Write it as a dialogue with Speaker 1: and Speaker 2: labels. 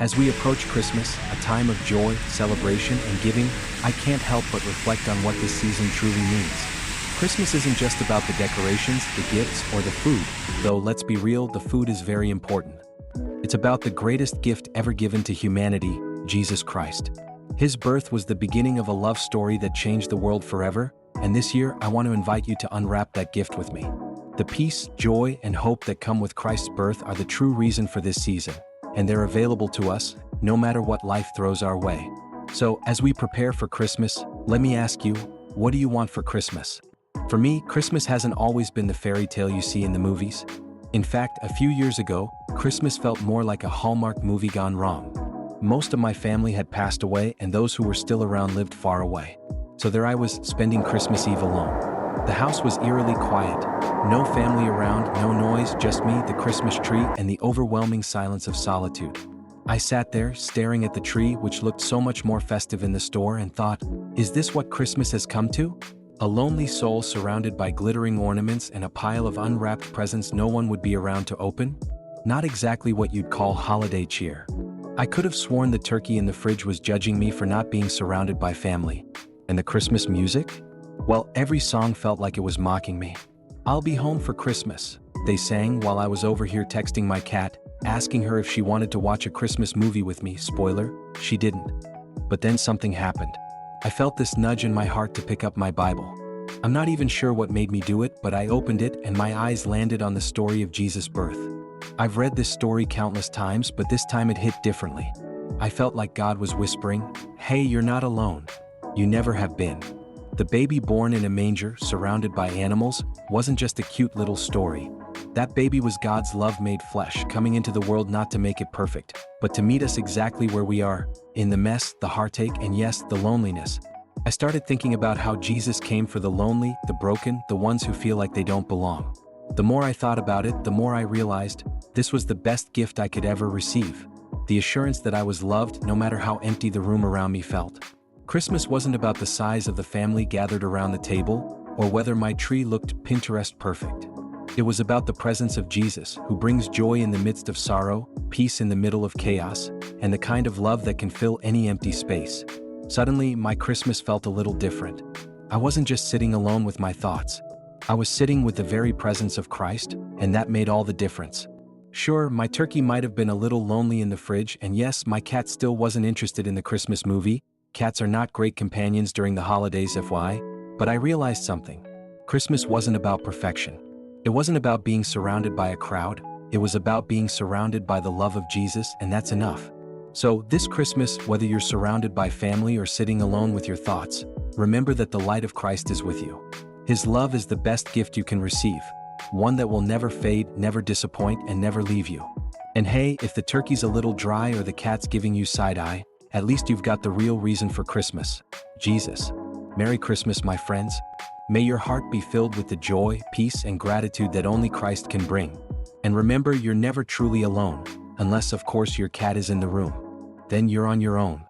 Speaker 1: As we approach Christmas, a time of joy, celebration, and giving, I can't help but reflect on what this season truly means. Christmas isn't just about the decorations, the gifts, or the food, though let's be real, the food is very important. It's about the greatest gift ever given to humanity, Jesus Christ. His birth was the beginning of a love story that changed the world forever, and this year I want to invite you to unwrap that gift with me. The peace, joy, and hope that come with Christ's birth are the true reason for this season, and they're available to us, no matter what life throws our way. So, as we prepare for Christmas, let me ask you, what do you want for Christmas? For me, Christmas hasn't always been the fairy tale you see in the movies. In fact, a few years ago, Christmas felt more like a Hallmark movie gone wrong. Most of my family had passed away, and those who were still around lived far away. So there I was, spending Christmas Eve alone. The house was eerily quiet. No family around, no noise, just me, the Christmas tree, and the overwhelming silence of solitude. I sat there, staring at the tree, which looked so much more festive in the store, and thought, is this what Christmas has come to? A lonely soul surrounded by glittering ornaments and a pile of unwrapped presents no one would be around to open? Not exactly what you'd call holiday cheer. I could have sworn the turkey in the fridge was judging me for not being surrounded by family. And the Christmas music? Well, every song felt like it was mocking me. I'll be home for Christmas, they sang while I was over here texting my cat, asking her if she wanted to watch a Christmas movie with me. Spoiler, she didn't. But then something happened. I felt this nudge in my heart to pick up my Bible. I'm not even sure what made me do it, but I opened it and my eyes landed on the story of Jesus' birth. I've read this story countless times, but this time it hit differently. I felt like God was whispering, hey, you're not alone. You never have been. The baby born in a manger, surrounded by animals, wasn't just a cute little story. That baby was God's love made flesh, coming into the world not to make it perfect, but to meet us exactly where we are, in the mess, the heartache, and yes, the loneliness. I started thinking about how Jesus came for the lonely, the broken, the ones who feel like they don't belong. The more I thought about it, the more I realized this was the best gift I could ever receive. The assurance that I was loved, no matter how empty the room around me felt. Christmas wasn't about the size of the family gathered around the table, or whether my tree looked Pinterest perfect. It was about the presence of Jesus, who brings joy in the midst of sorrow, peace in the middle of chaos, and the kind of love that can fill any empty space. Suddenly, my Christmas felt a little different. I wasn't just sitting alone with my thoughts. I was sitting with the very presence of Christ, and that made all the difference. Sure, my turkey might have been a little lonely in the fridge, and yes, my cat still wasn't interested in the Christmas movie. Cats are not great companions during the holidays, FY, but I realized something. Christmas wasn't about perfection. It wasn't about being surrounded by a crowd. It was about being surrounded by the love of Jesus, and that's enough. So, this Christmas, whether you're surrounded by family or sitting alone with your thoughts, remember that the light of Christ is with you. His love is the best gift you can receive, one that will never fade, never disappoint, and never leave you. And hey, if the turkey's a little dry or the cat's giving you side-eye, at least you've got the real reason for Christmas, Jesus. Merry Christmas, my friends. May your heart be filled with the joy, peace, and gratitude that only Christ can bring. And remember, you're never truly alone, unless of course your cat is in the room. Then you're on your own.